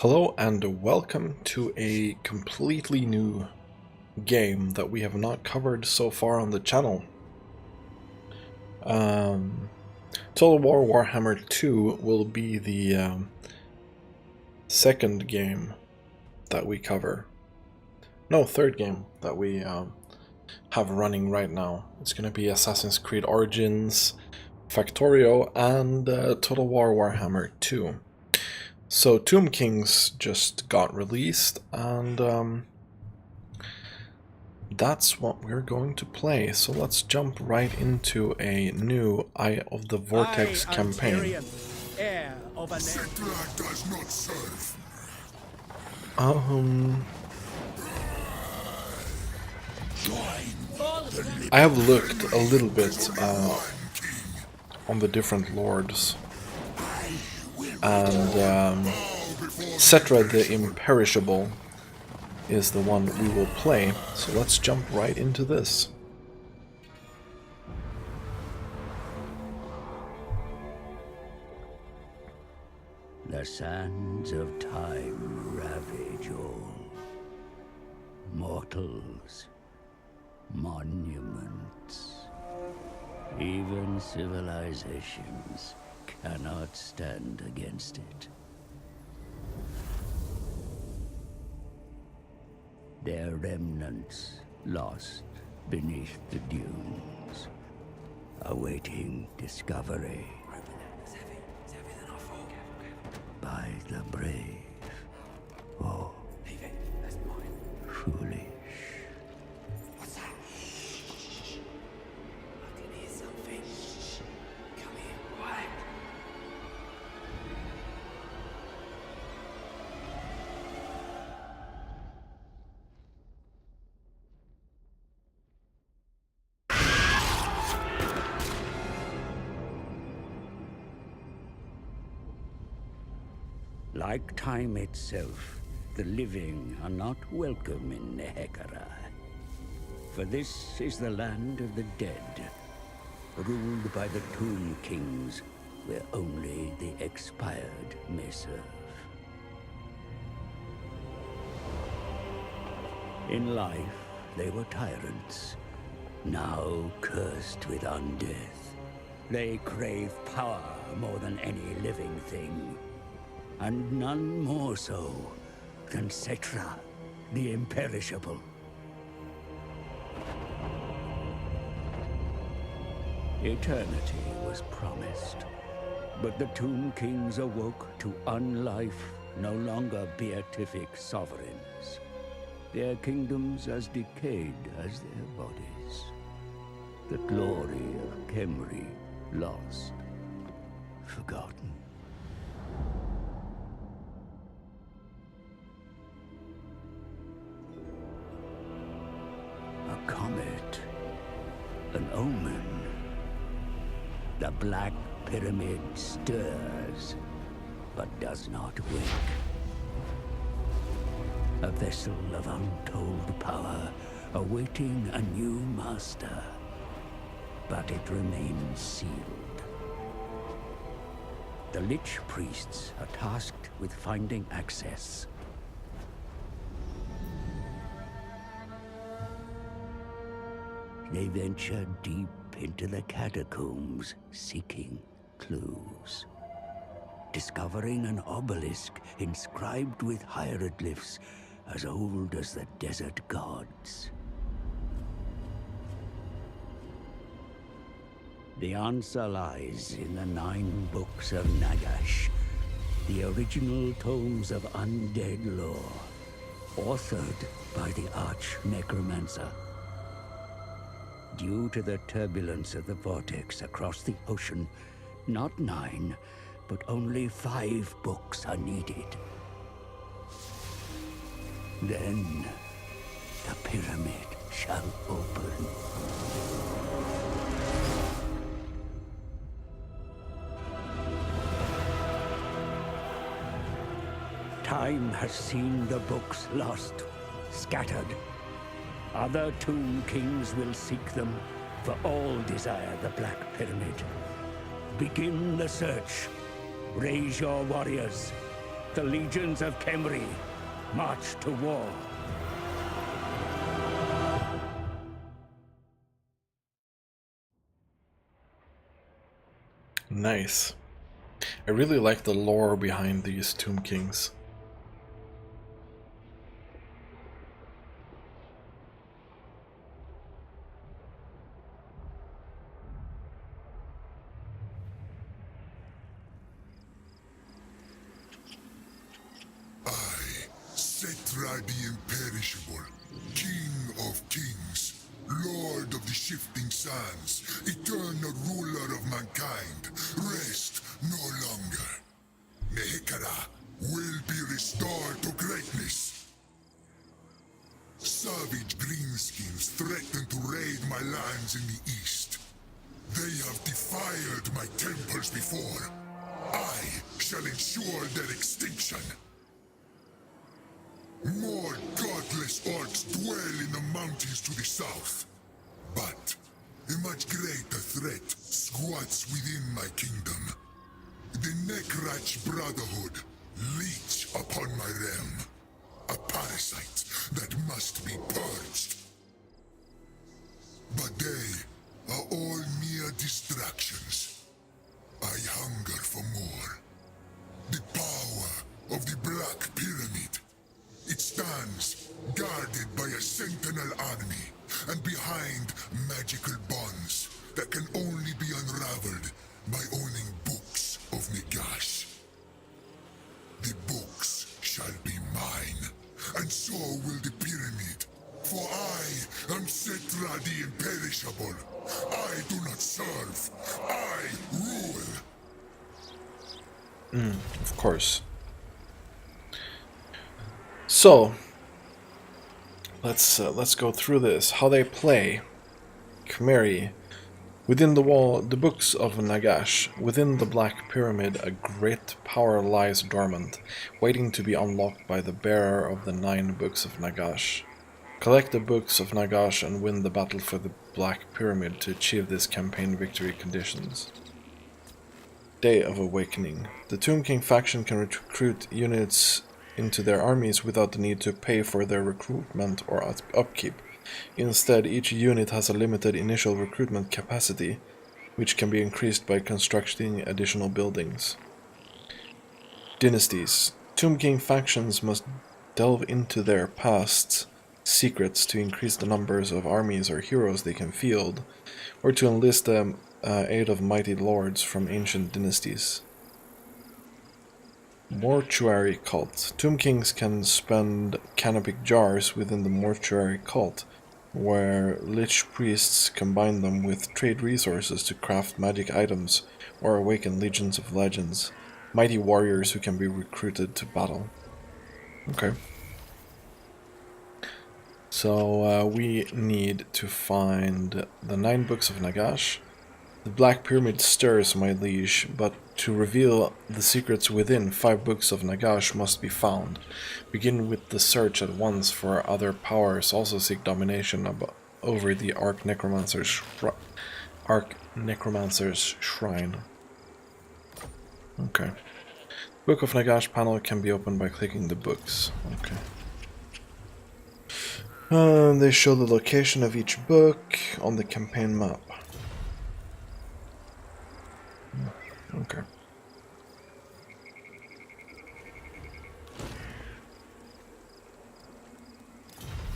Hello and welcome to a completely new game that we have not covered so far on the channel. Total War Warhammer 2 will be the second game that we cover. No, third game that we have running right now. It's going to be Assassin's Creed Origins, Factorio, and Total War Warhammer 2. So Tomb Kings just got released, and that's what we're going to play. So let's jump right into a new Eye of the Vortex campaign. Settra does not serve. I have looked a little bit on the different lords, and Settra the imperishable is the one we will play, so let's jump right into this. The sands of time ravage all. Mortals, monuments, even civilizations cannot stand against it. Their remnants lost beneath the dunes, awaiting discovery by the brave or foolish. What's that? I can hear something. Come here, quiet. Like time itself, the living are not welcome in Nehekara. For this is the land of the dead, ruled by the Tomb Kings, where only the expired may serve. In life, they were tyrants, now cursed with undeath. They crave power more than any living thing. And none more so than Settra, the imperishable. Eternity was promised, but the Tomb Kings awoke to unlife, no longer beatific sovereigns. Their kingdoms as decayed as their bodies. The glory of Khemri lost, forgotten. A comet, an omen. The Black Pyramid stirs, but does not wake. A vessel of untold power, awaiting a new master. But it remains sealed. The Lich Priests are tasked with finding access. They venture deep into the catacombs, seeking clues. Discovering an obelisk inscribed with hieroglyphs as old as the desert gods. The answer lies in the 9 books of Nagash, the original tomes of undead lore, authored by the arch-necromancer. Due to the turbulence of the vortex across the ocean, not 9, but only 5 books are needed. Then, the pyramid shall open. Time has seen the books lost, scattered. Other Tomb Kings will seek them, for all desire the Black Pyramid. Begin the search. Raise your warriors. The legions of Khemri march to war. Nice. I really like the lore behind these Tomb Kings. Settra the imperishable, King of kings, Lord of the shifting sands, eternal ruler of mankind, rest no longer. Nehekara will be restored to greatness. Savage greenskins threaten to raid my lands in the east. They have defiled my temples before. I shall ensure their extinction. More godless orcs dwell in the mountains to the south. But a much greater threat squats within my kingdom. The Neckrach Brotherhood leech upon my realm. A parasite that must be purged. But they are all mere distractions. I hunger for more. The power of the Black Pyramid. It stands guarded by a sentinel army, and behind magical bonds that can only be unraveled by owning books of Nagash. The books shall be mine, and so will the pyramid. For I am Settra the imperishable. I do not serve, I rule. Of course. So, let's go through this. How they play. Khmeri. Within the wall, the books of Nagash. Within the Black Pyramid, a great power lies dormant, waiting to be unlocked by the bearer of the 9 books of Nagash. Collect the books of Nagash and win the battle for the Black Pyramid to achieve this campaign victory conditions. Day of Awakening. The Tomb King faction can recruit units into their armies without the need to pay for their recruitment or upkeep. Instead, each unit has a limited initial recruitment capacity, which can be increased by constructing additional buildings. Dynasties. Tomb King factions must delve into their past's secrets to increase the numbers of armies or heroes they can field, or to enlist the aid of mighty lords from ancient dynasties. Mortuary Cult. Tomb Kings can spend canopic jars within the mortuary cult, where lich priests combine them with trade resources to craft magic items or awaken legions of legends, mighty warriors who can be recruited to battle. Okay. So we need to find the 9 books of Nagash. The Black Pyramid stirs, my liege, but to reveal the secrets within, 5 books of Nagash must be found. Begin with the search at once for other powers. Also seek domination over the Arch Necromancer's Shrine. Okay. Book of Nagash panel can be opened by clicking the books. Okay. They show the location of each book on the campaign map. Okay.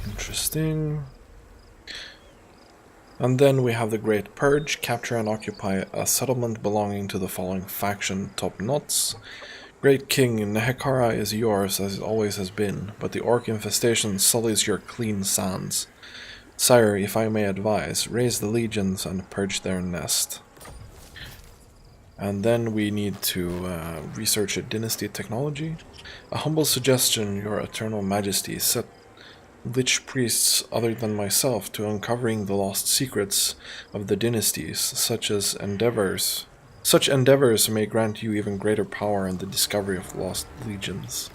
Interesting. And then we have the Great Purge. Capture and occupy a settlement belonging to the following faction: Top Knots. Great King, Nehekara is yours as it always has been, but the orc infestation sullies your clean sands. Sire, if I may advise, raise the legions and purge their nest. And then we need to research a dynasty technology. A humble suggestion, your eternal majesty. Set lich priests other than myself to uncovering the lost secrets of the dynasties, such endeavors may grant you even greater power in the discovery of lost legions.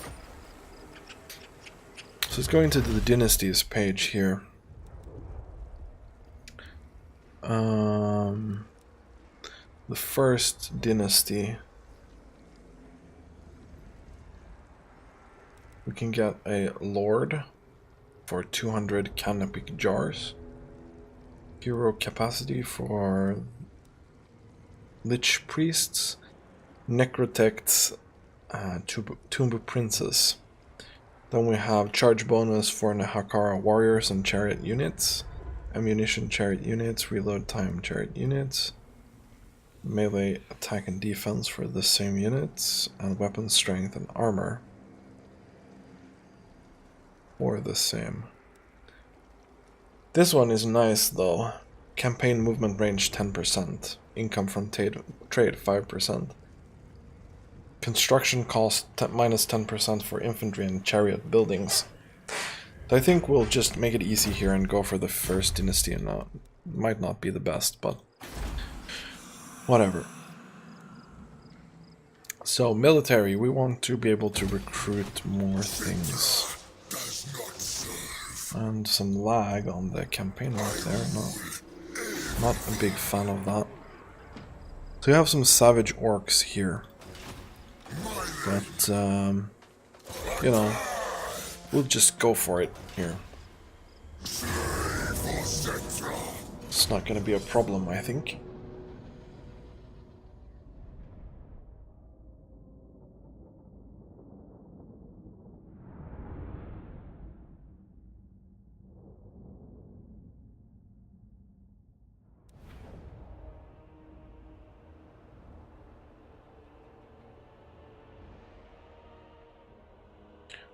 So let's go into the dynasties page here. The first dynasty We can get a Lord for 200 canopy jars. Hero capacity for Lich Priests, Necrotects, Tomb Princes. Then we have charge bonus for Nehakara Warriors and Chariot units, Ammunition Chariot units, Reload time Chariot units, Melee attack and defense for the same units, and Weapon strength and armor for the same. This one is nice though. Campaign movement range 10%, income from trade 5%. Construction cost minus 10% for infantry and chariot buildings. I think we'll just make it easy here and go for the first dynasty, and might not be the best, but whatever. So military, we want to be able to recruit more things. And some lag on the campaign right there, not a big fan of that. So we have some savage orcs here. But, you know, we'll just go for it here. It's not gonna be a problem, I think.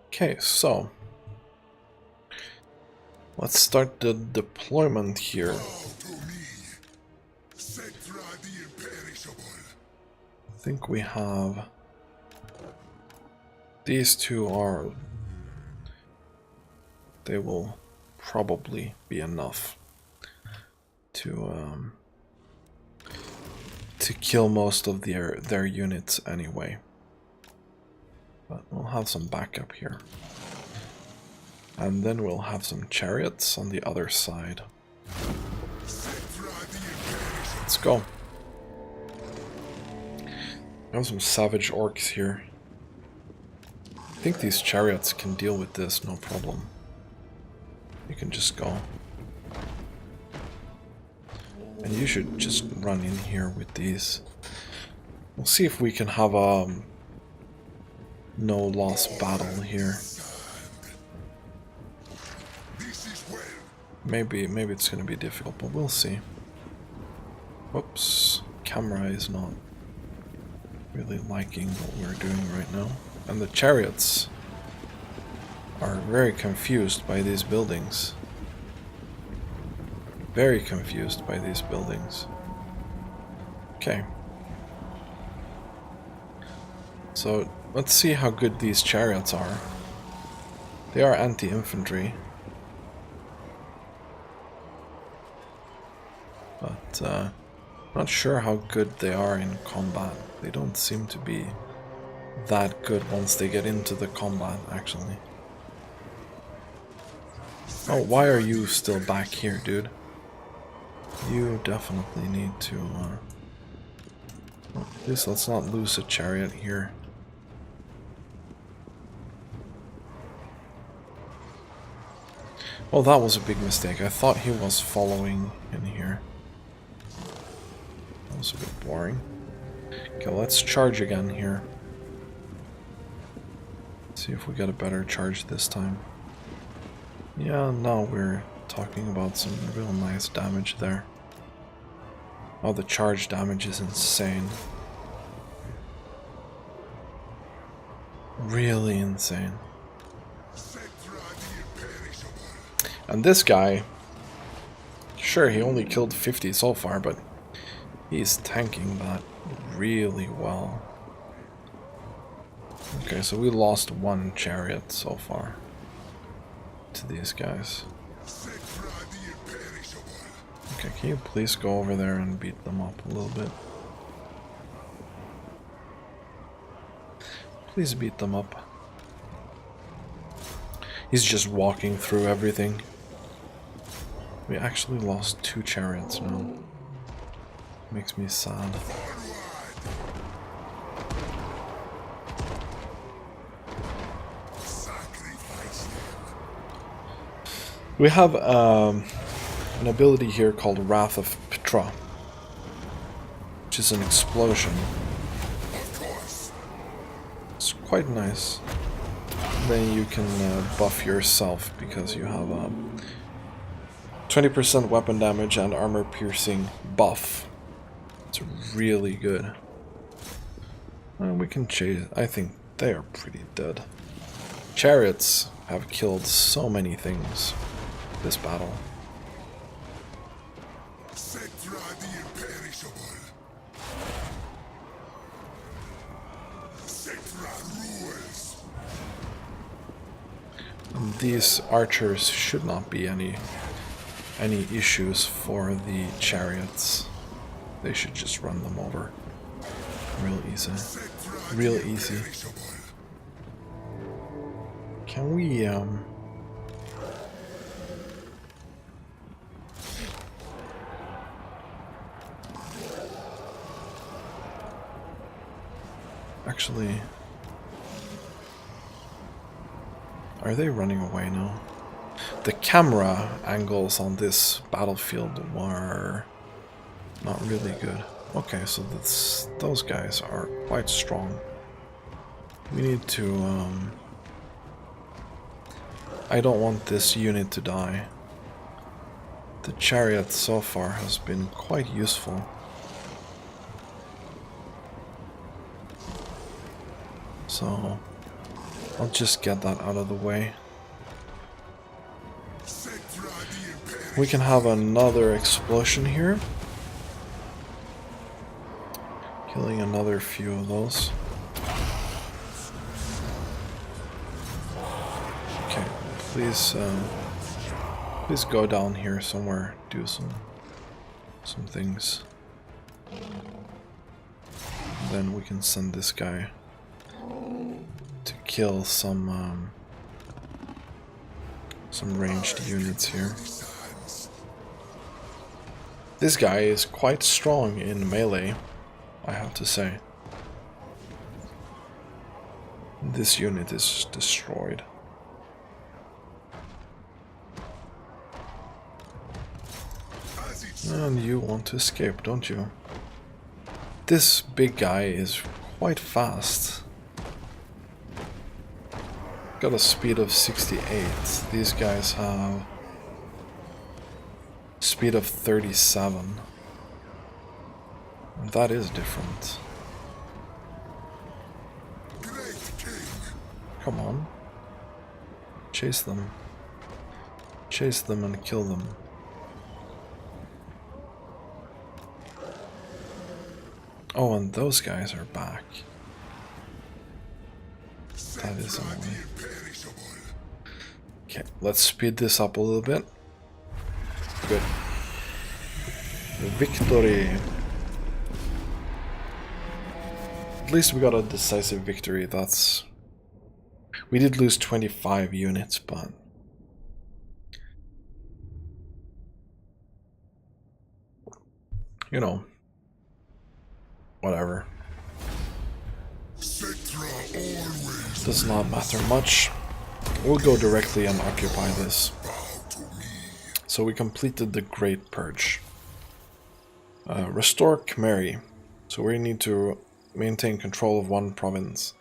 Okay, so let's start the deployment here. I think we have these two are, they will probably be enough to kill most of their units anyway. But we'll have some backup here. And then we'll have some chariots on the other side. Let's go. We have some savage orcs here. I think these chariots can deal with this, no problem. You can just go. And you should just run in here with these. We'll see if we can have a no loss battle here. Maybe it's gonna be difficult, but we'll see. Whoops, camera is not really liking what we're doing right now. And the chariots are very confused by these buildings. Very confused by these buildings. Okay. So let's see how good these chariots are. They are anti-infantry. But not sure how good they are in combat. They don't seem to be that good once they get into the combat, actually. Oh, why are you still back here, dude? You definitely need to... Please, let's not lose a chariot here. Oh, that was a big mistake. I thought he was following in here. That was a bit boring. Okay, let's charge again here. See if we get a better charge this time. Yeah, now we're talking about some real nice damage there. Oh, the charge damage is insane. Really insane. And this guy, sure, he only killed 50 so far, but he's tanking that really well. Okay, so we lost one chariot so far to these guys. Okay, can you please go over there and beat them up a little bit? Please beat them up. He's just walking through everything. We actually lost 2 chariots now. Makes me sad. We have an ability here called Wrath of Petra, which is an explosion. It's quite nice. Then you can buff yourself because you have 20% weapon damage and armor piercing buff. It's really good. We can chase. I think they are pretty dead. Chariots have killed so many things this battle. Settra the imperishable. Settra rules. These archers should not be any issues for the chariots. They should just run them over. Real easy. Real easy. Can we actually, are they running away now? The camera angles on this battlefield were not really good. Okay, so those guys are quite strong. We need to I don't want this unit to die. The chariot so far has been quite useful. So I'll just get that out of the way. We can have another explosion here. Killing another few of those. Okay, please go down here somewhere, do some things. Then we can send this guy to kill some ranged units here. This guy is quite strong in melee, I have to say. This unit is destroyed. And you want to escape, don't you? This big guy is quite fast. Got a speed of 68. These guys have speed of 37. And that is different. Come on. Chase them. Chase them and kill them. Oh, and those guys are back. That is annoying. Okay, let's speed this up a little bit. Good. Victory! At least we got a decisive victory. That's... We did lose 25 units, but... You know... Whatever. Does not matter much. We'll go directly and occupy this. So we completed the Great Purge. Restore Khmeri. So we need to maintain control of one province.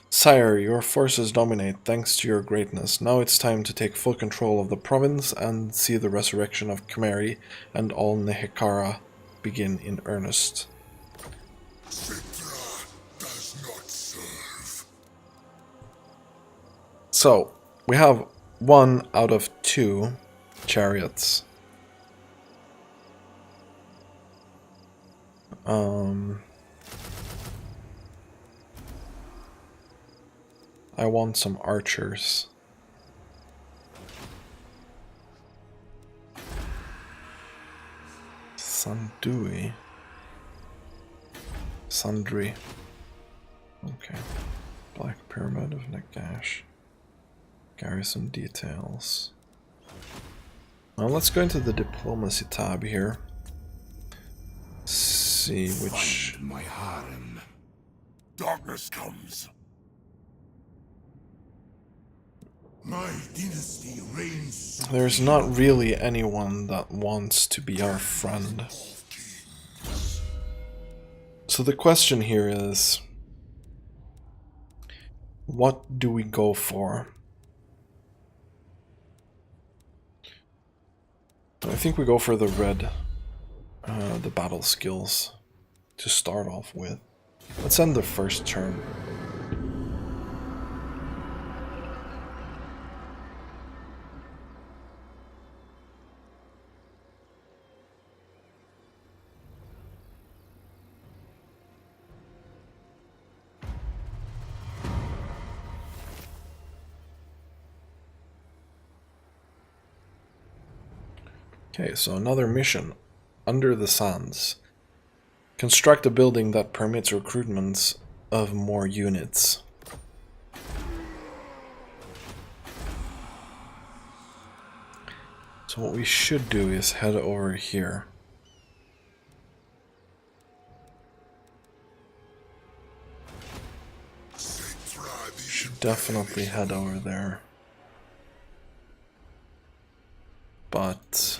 Sire, your forces dominate thanks to your greatness. Now it's time to take full control of the province and see the resurrection of Khmeri and all Nehekara begin in earnest. Settra does not serve. So, we have 1 out of 2 chariots. I want some archers. Sandui. Sundry. Okay. Black Pyramid of Nagash. Garrison details. Now let's go into the diplomacy tab here. See which... Find my harem. Darkness comes. My dynasty reigns. There's not really anyone that wants to be our friend. So the question here is, what do we go for? I think we go for the red, the battle skills to start off with. Let's end the first turn. Okay, so another mission. Under the Sands. Construct a building that permits recruitment of more units. So what we should do is head over here. Should definitely head over there. But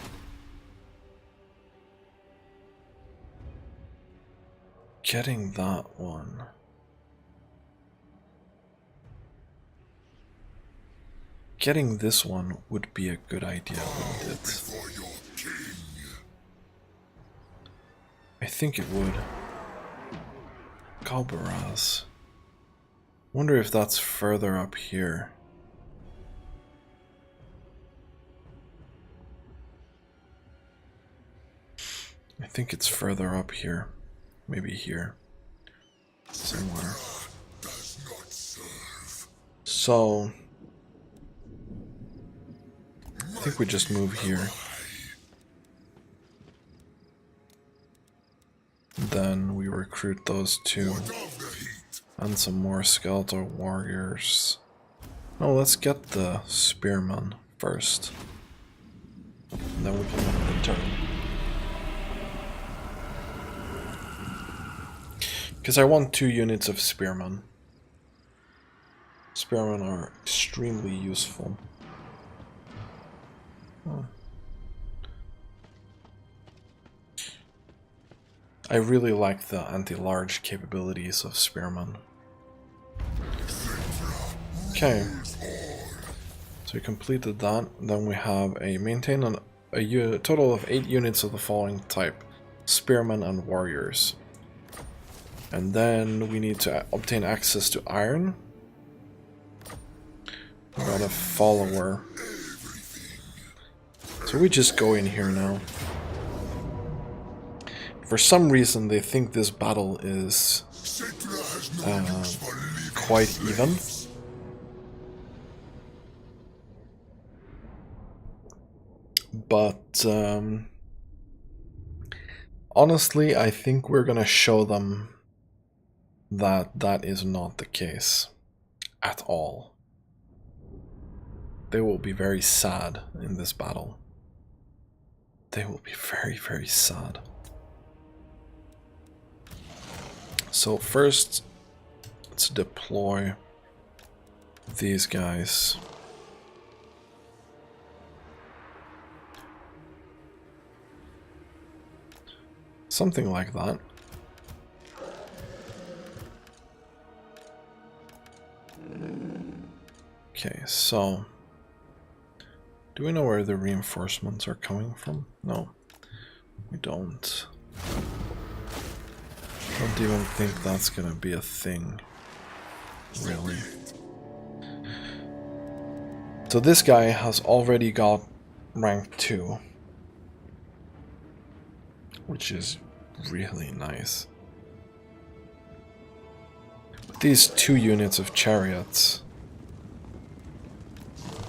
getting that one. Getting this one would be a good idea, wouldn't it? I think it would. Galbaraz. Wonder if that's further up here. I think it's further up here. Maybe here. Somewhere. So I think we just move here. Then we recruit those two. And some more skeletal warriors. No, let's get the spearman first. And then we can end the turn. Because I want 2 units of spearmen. Spearmen are extremely useful. Huh. I really like the anti-large capabilities of spearmen. Okay. So we completed that. Then we have a maintain a total of 8 units of the following type: spearmen and warriors. And then we need to obtain access to iron. We got a follower. So we just go in here now. For some reason they think this battle is quite even. But honestly, I think we're gonna show them that that is not the case at all. They will be very sad in this battle. They will be very, very sad. So first, let's deploy these guys. Something like that. Okay, so do we know where the reinforcements are coming from? No, we don't. Don't even think that's gonna be a thing, really. So this guy has already got rank 2, which is really nice. These 2 units of chariots,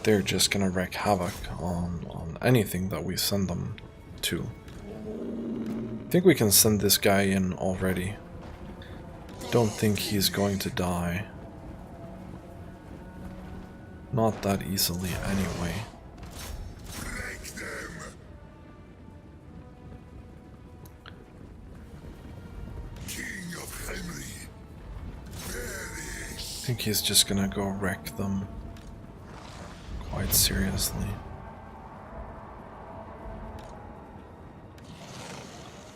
they're just gonna wreak havoc on anything that we send them to. I think we can send this guy in already. Don't think he's going to die. Not that easily anyway. I think he's just gonna go wreck them. quite seriously.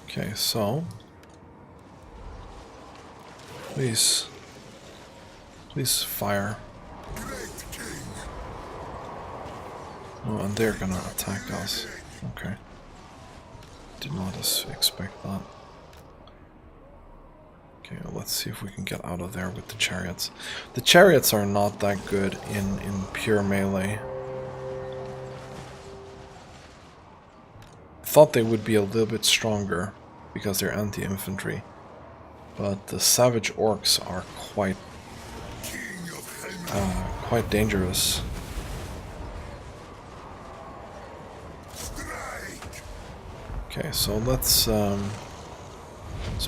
Okay, so please fire. Oh, and they're gonna attack us. Okay. Did not expect that. Okay, let's see if we can get out of there with the chariots. The chariots are not that good in pure melee. I thought they would be a little bit stronger because they're anti-infantry. But the savage orcs are quite dangerous. Okay, so let's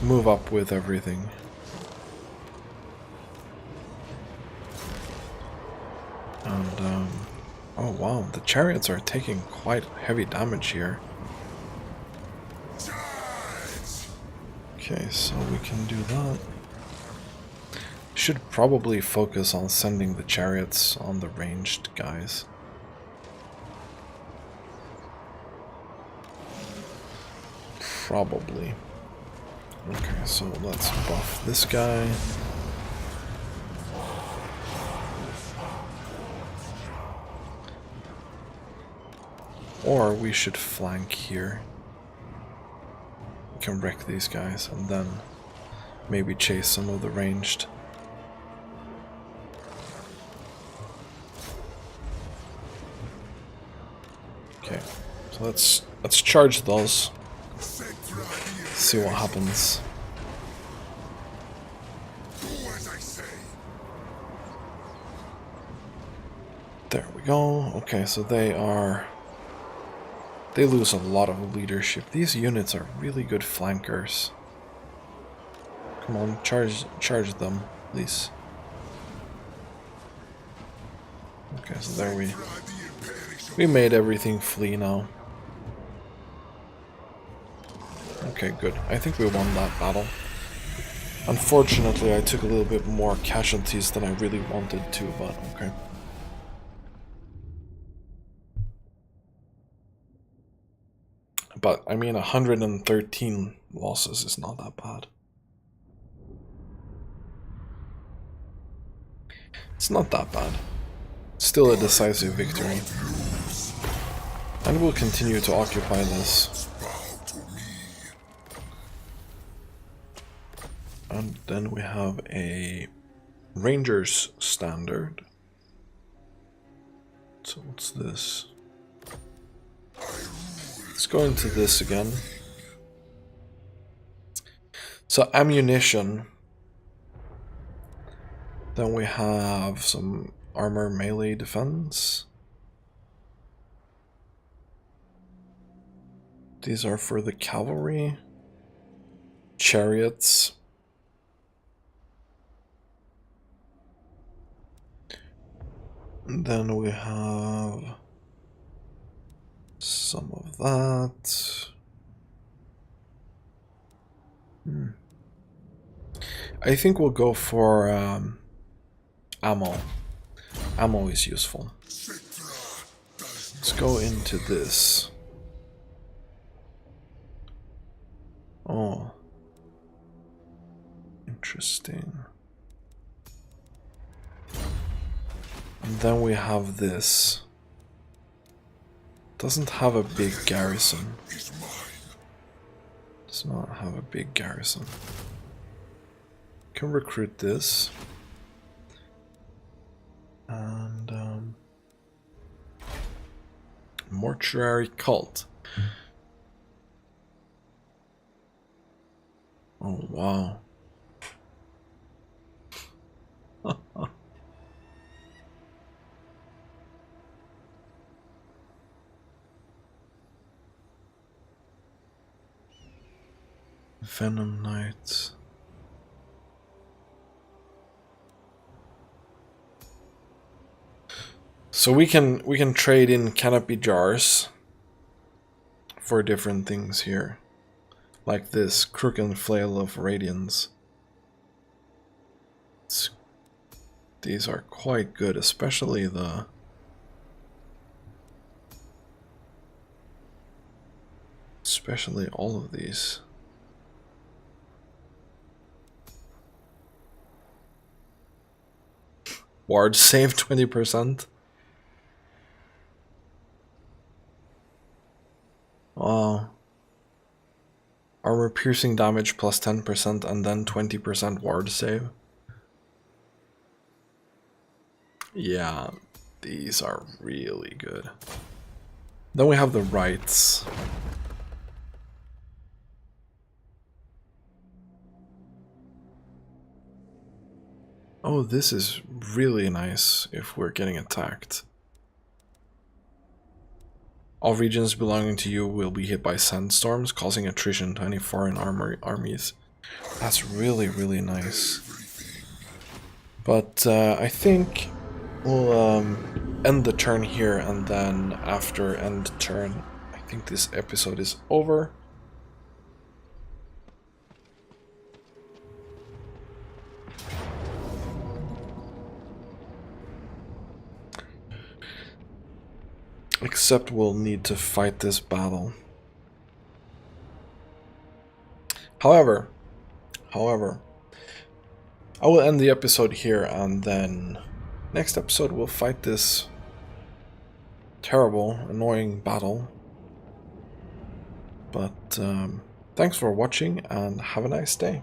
move up with everything. And oh wow, the chariots are taking quite heavy damage here. Okay, so we can do that. Should probably focus on sending the chariots on the ranged guys. Probably. Okay, so let's buff this guy. Or we should flank here. We can wreck these guys and then maybe chase some of the ranged. Okay, so let's charge those. See what happens. There we go. Okay, so they lose a lot of leadership. These units are really good flankers. Come on, charge them, please. Okay, so there we made everything flee now. Okay, good. I think we won that battle. Unfortunately, I took a little bit more casualties than I really wanted to, but okay. But, I mean, 113 losses is not that bad. It's not that bad. Still a decisive victory. And we'll continue to occupy this. And then we have a Ranger's standard. So what's this? Let's go into this again. So ammunition. Then we have some armor melee defense. These are for the cavalry. Chariots. And then we have some of that. I think we'll go for ammo. Ammo is useful. Let's go into this. Oh. Interesting. And then we have this. Doesn't have a big garrison. Does not have a big garrison. Can recruit this. And mortuary cult. Oh wow. Venom Knights. So we can trade in canopy jars for different things here. Like this crooked flail of radiance. These are quite good, especially the Especially all of these. Ward save 20%. Wow. Armor piercing damage plus 10% and then 20% ward save. Yeah, these are really good. Then we have the rights. Oh, this is really nice if we're getting attacked. All regions belonging to you will be hit by sandstorms, causing attrition to any foreign armies. That's really, really nice. But I think we'll end the turn here, and then after end turn, I think this episode is over. Except we'll need to fight this battle. However, I will end the episode here, and then next episode we'll fight this terrible, annoying battle. But thanks for watching, and have a nice day.